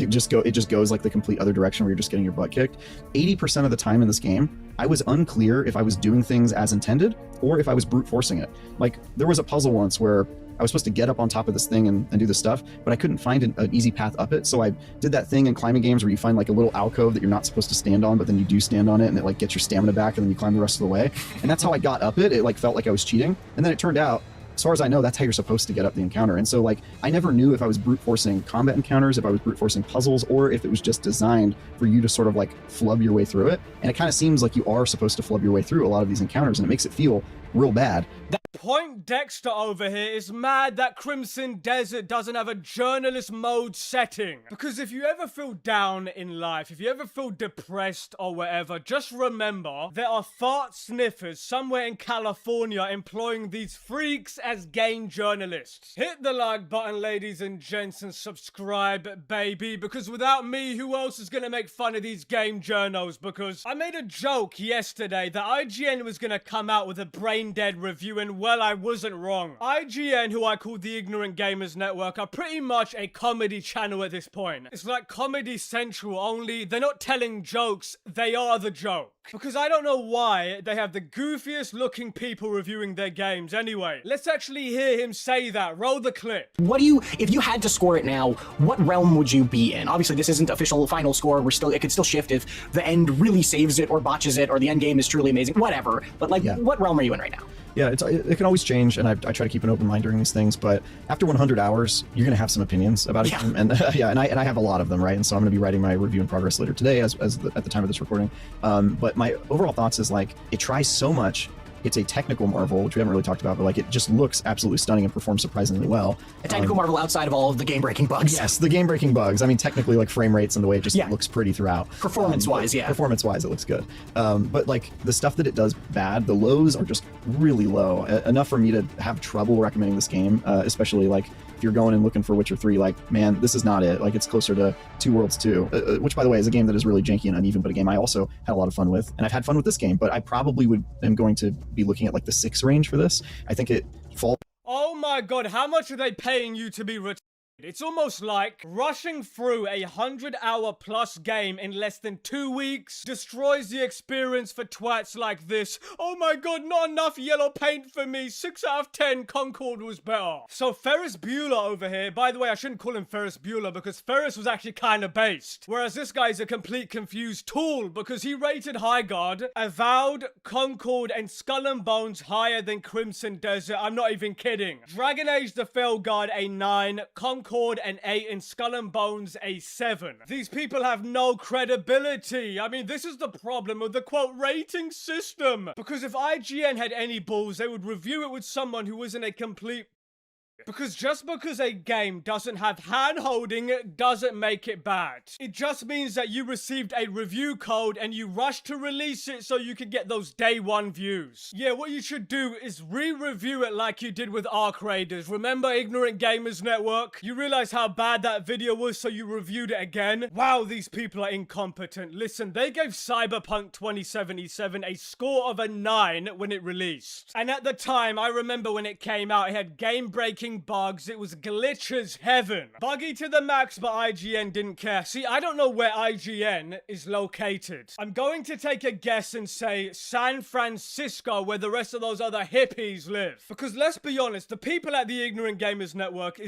it just goes like the complete other direction where you're just getting your butt kicked. 80% of the time in this game, I was unclear if I was doing things as intended or if I was brute forcing it. Like, there was a puzzle once where I was supposed to get up on top of this thing and do this stuff, but I couldn't find an easy path up it. So I did that thing in climbing games where you find like a little alcove that you're not supposed to stand on, but then you do stand on it and it like gets your stamina back and then you climb the rest of the way. And that's how I got up it. It like felt like I was cheating. And then it turned out, as far as I know, that's how you're supposed to get up the encounter. And so like, I never knew if I was brute forcing combat encounters, if I was brute forcing puzzles, or if it was just designed for you to sort of like flub your way through it. And it kind of seems like you are supposed to flub your way through a lot of these encounters, and it makes it feel real bad. Point Dexter over here is mad that Crimson Desert doesn't have a journalist mode setting. Because if you ever feel down in life, if you ever feel depressed or whatever, just remember there are fart sniffers somewhere in California employing these freaks as game journalists. Hit the like button, ladies and gents, and subscribe, baby, because without me, who else is gonna make fun of these game journos? Because I made a joke yesterday that IGN was gonna come out with a brain dead review, and well, I wasn't wrong. IGN, who I call the Ignorant Gamers Network, are pretty much a comedy channel at this point. It's like Comedy Central, only they're not telling jokes, they are the joke. Because I don't know why they have the goofiest looking people reviewing their games. Anyway, let's actually hear him say that. Roll the clip. If you had to score it now, what realm would you be in? Obviously, this isn't official final score. It could still shift if the end really saves it or botches it or the end game is truly amazing, whatever. But like, what realm are you in right now? Yeah, it can always change, and I try to keep an open mind during these things. But after 100 hours, you're gonna have some opinions about it, and and I have a lot of them, right? And so I'm gonna be writing my review in progress later today, at the time of this recording. But my overall thoughts is like, it tries so much. It's a technical marvel, which we haven't really talked about, but like, it just looks absolutely stunning and performs surprisingly well. A technical marvel outside of all of the game-breaking bugs. Yes, the game-breaking bugs. I mean, technically, like frame rates and the way it just looks pretty throughout. Performance-wise, Performance-wise, it looks good. But like, the stuff that it does bad, the lows are just really low. Enough for me to have trouble recommending this game, especially like, if you're going and looking for Witcher 3, like, man, this is not it. Like, it's closer to Two Worlds 2, which, by the way, is a game that is really janky and uneven, but a game I also had a lot of fun with. And I've had fun with this game, but I probably am going to be looking at like the 6 range for this. I think it falls. Oh my god, how much are they paying you to be retarded? It's almost like rushing through a 100-hour-plus game in less than 2 weeks destroys the experience for twats like this. Oh my god, not enough yellow paint for me. 6 out of 10, Concord was better. So Ferris Bueller over here, by the way, I shouldn't call him Ferris Bueller because Ferris was actually kind of based. Whereas this guy's a complete confused tool because he rated High Guard, Avowed, Concord, and Skull and Bones higher than Crimson Desert. I'm not even kidding. Dragon Age the Fell Guard a 9, Concord an 8, and Skull and Bones a 7. These people have no credibility. I mean, this is the problem with the quote rating system. Because if IGN had any balls, they would review it with someone who isn't a complete... Because just because a game doesn't have hand-holding doesn't make it bad. It just means that you received a review code and you rushed to release it so you could get those day one views. Yeah, what you should do is re-review it like you did with Arc Raiders. Remember Ignorant Gamers Network? You realize how bad that video was, so you reviewed it again? Wow, these people are incompetent. Listen, they gave Cyberpunk 2077 a score of a 9 when it released. And at the time, I remember when it came out, it had game-breaking bugs. It was glitch as heaven. Buggy to the max, but IGN didn't care. See, I don't know where IGN is located. I'm going to take a guess and say San Francisco, where the rest of those other hippies live. Because let's be honest, the people at the Ignorant Gamers Network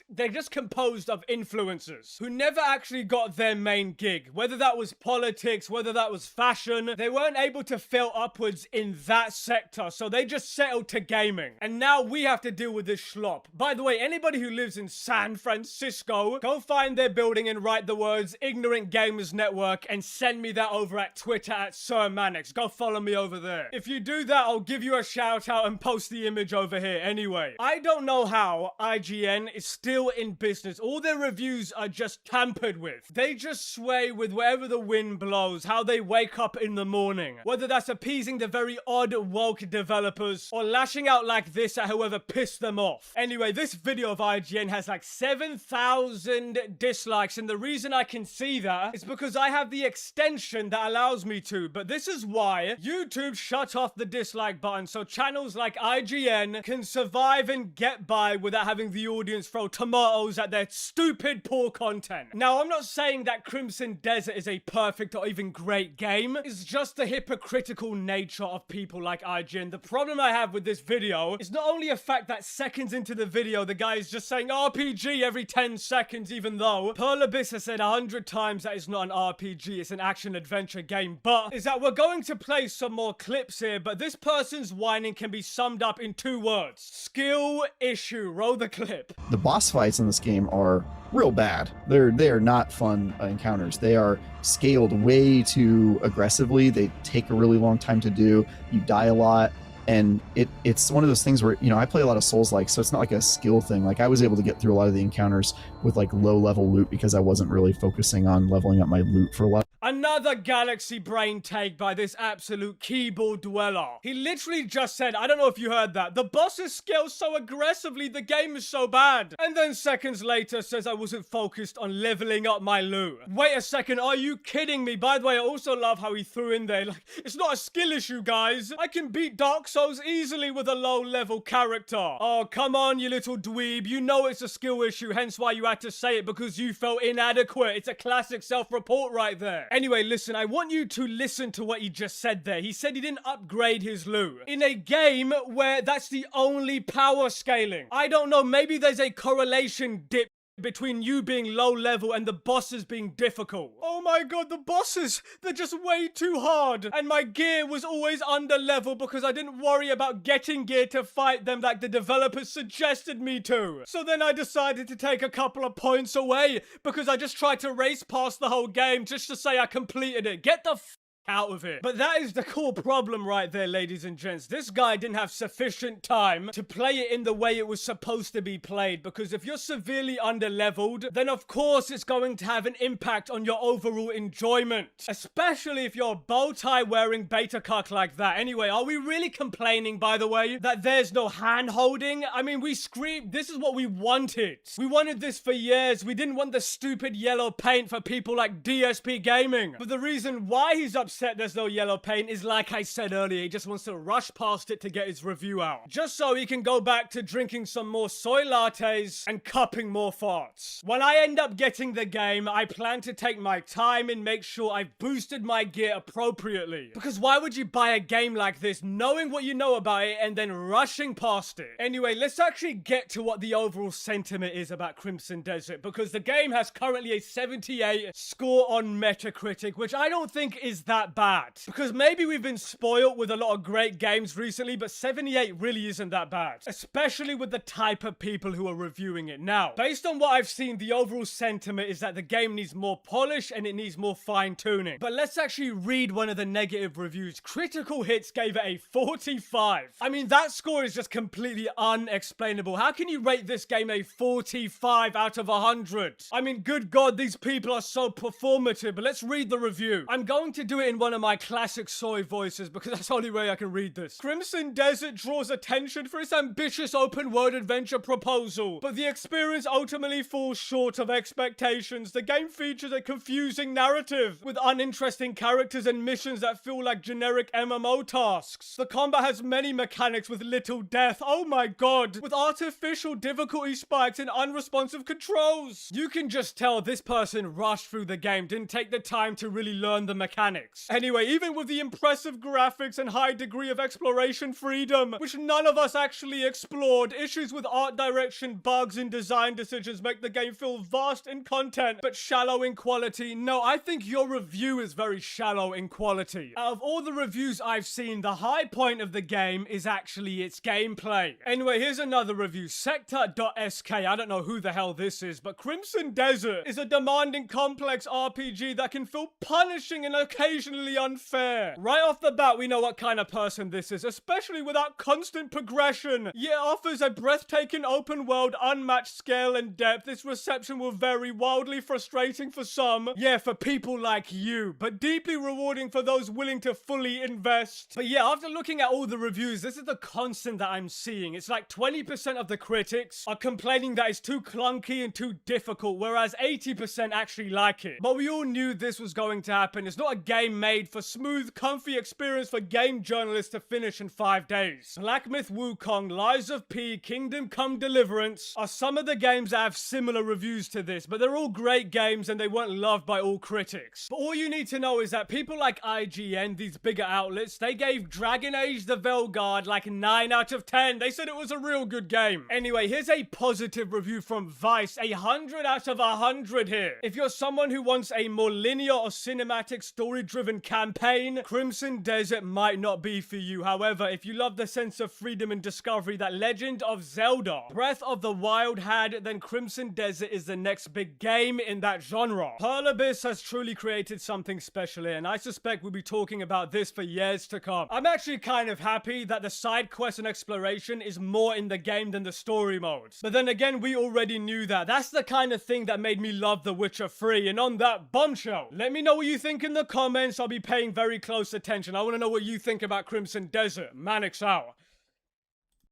they're just composed of influencers who never actually got their main gig. Whether that was politics, whether that was fashion, they weren't able to fill upwards in that sector, so they just settled to gaming. And now we have to deal with this schlop. By the way, anybody who lives in San Francisco, go find their building and write the words Ignorant Gamers Network and send me that over at Twitter at Sir Mannix. Go follow me over there. If you do that, I'll give you a shout out and post the image over here. Anyway, I don't know how IGN is still in business. All their reviews are just tampered with. They just sway with wherever the wind blows, how they wake up in the morning. Whether that's appeasing the very odd woke developers or lashing out like this at whoever pissed them off. And Anyway, this video of IGN has like 7,000 dislikes, and the reason I can see that is because I have the extension that allows me to, but this is why YouTube shut off the dislike button so channels like IGN can survive and get by without having the audience throw tomatoes at their stupid poor content. Now, I'm not saying that Crimson Desert is a perfect or even great game. It's just the hypocritical nature of people like IGN. The problem I have with this video is not only a fact that seconds into the video, the guy is just saying RPG every 10 seconds, even though Pearl Abyss has said 100 times that it's not an RPG, it's an action-adventure game, but is that we're going to play some more clips here, but this person's whining can be summed up in 2 words. Skill issue. Roll the clip. The boss fights in this game are real bad. They are not fun encounters. They are scaled way too aggressively. They take a really long time to do. You die a lot. And it's one of those things where, you know, I play a lot of Souls-like, so it's not like a skill thing. Like, I was able to get through a lot of the encounters with like low-level loot because I wasn't really focusing on leveling up my loot for a lot. Another galaxy brain take by this absolute keyboard dweller. He literally just said, I don't know if you heard that, the bosses scale so aggressively, the game is so bad. And then seconds later says I wasn't focused on leveling up my loot. Wait a second, are you kidding me? By the way, I also love how he threw in there, like, it's not a skill issue, guys. I can beat Dark Souls easily with a low-level character. Oh, come on, you little dweeb. You know it's a skill issue, hence why you had to say it, because you felt inadequate. It's a classic self-report right there. Anyway, listen, I want you to listen to what he just said there. He said he didn't upgrade his loot in a game where that's the only power scaling. I don't know, maybe there's a correlation dip between you being low level and the bosses being difficult. Oh my god, the bosses, they're just way too hard. And my gear was always under level because I didn't worry about getting gear to fight them like the developers suggested me to. So then I decided to take a couple of points away because I just tried to race past the whole game just to say I completed it. Get the out of it. But that is the core problem right there, ladies and gents. This guy didn't have sufficient time to play it in the way it was supposed to be played, because if you're severely underleveled, then of course it's going to have an impact on your overall enjoyment, especially if you're a bow tie wearing beta cuck like that. Anyway, are we really complaining, by the way, that there's no hand holding? I mean, we screamed, this is what we wanted. We wanted this for years. We didn't want the stupid yellow paint for people like DSP Gaming. But the reason why he's upset there's no yellow paint is, like I said earlier, he just wants to rush past it to get his review out, just so he can go back to drinking some more soy lattes and cupping more farts. When I end up getting the game, I plan to take my time and make sure I've boosted my gear appropriately, because why would you buy a game like this knowing what you know about it and then rushing past it? Anyway, let's actually get to what the overall sentiment is about Crimson Desert, because the game has currently a 78 score on Metacritic, which I don't think is that bad, because maybe we've been spoiled with a lot of great games recently, but 78 really isn't that bad, especially with the type of people who are reviewing it. Now, based on what I've seen, the overall sentiment is that the game needs more polish and it needs more fine-tuning. But let's actually read one of the negative reviews. Critical Hits gave it a 45. I mean, that score is just completely unexplainable. How can you rate this game a 45 out of 100? I mean, good God, these people are so performative. But let's read the review. I'm going to do it in one of my classic soy voices because that's the only way I can read this. Crimson Desert draws attention for its ambitious open-world adventure proposal, but the experience ultimately falls short of expectations. The game features a confusing narrative with uninteresting characters and missions that feel like generic MMO tasks. The combat has many mechanics with little depth. Oh my god, with artificial difficulty spikes and unresponsive controls. You can just tell this person rushed through the game, didn't take the time to really learn the mechanics. Anyway, even with the impressive graphics and high degree of exploration freedom, which none of us actually explored, issues with art direction, bugs, and design decisions make the game feel vast in content, but shallow in quality. No, I think your review is very shallow in quality. Out of all the reviews I've seen, the high point of the game is actually its gameplay. Anyway, here's another review. Sector.sk, I don't know who the hell this is, but Crimson Desert is a demanding, complex RPG that can feel punishing and occasionally intentionally unfair. Right off the bat, we know what kind of person this is, especially without constant progression. Yet offers a breathtaking open world, unmatched scale and depth. This reception will vary, wildly frustrating for some. Yeah, for people like you, but deeply rewarding for those willing to fully invest. But yeah, after looking at all the reviews, this is the constant that I'm seeing. It's like 20% of the critics are complaining that it's too clunky and too difficult, whereas 80% actually like it. But we all knew this was going to happen. It's not a game made for smooth, comfy experience for game journalists to finish in 5 days. Black Myth Wukong, Lies of P, Kingdom Come Deliverance are some of the games that have similar reviews to this, but they're all great games and they weren't loved by all critics. But all you need to know is that people like IGN, these bigger outlets, they gave Dragon Age the Veilguard like 9 out of 10. They said it was a real good game. Anyway, here's a positive review from Vice, 100 out of 100 here. If you're someone who wants a more linear or cinematic story-driven campaign, Crimson Desert might not be for you. However, if you love the sense of freedom and discovery that Legend of Zelda Breath of the Wild had, then Crimson Desert is the next big game in that genre. Pearl Abyss has truly created something special here, and I suspect we'll be talking about this for years to come. I'm actually kind of happy that the side quest and exploration is more in the game than the story modes. But then again, we already knew that. That's the kind of thing that made me love The Witcher 3, and on that bombshell, let me know what you think in the comments. I'll be paying very close attention. I want to know what you think about Crimson Desert. Manix out.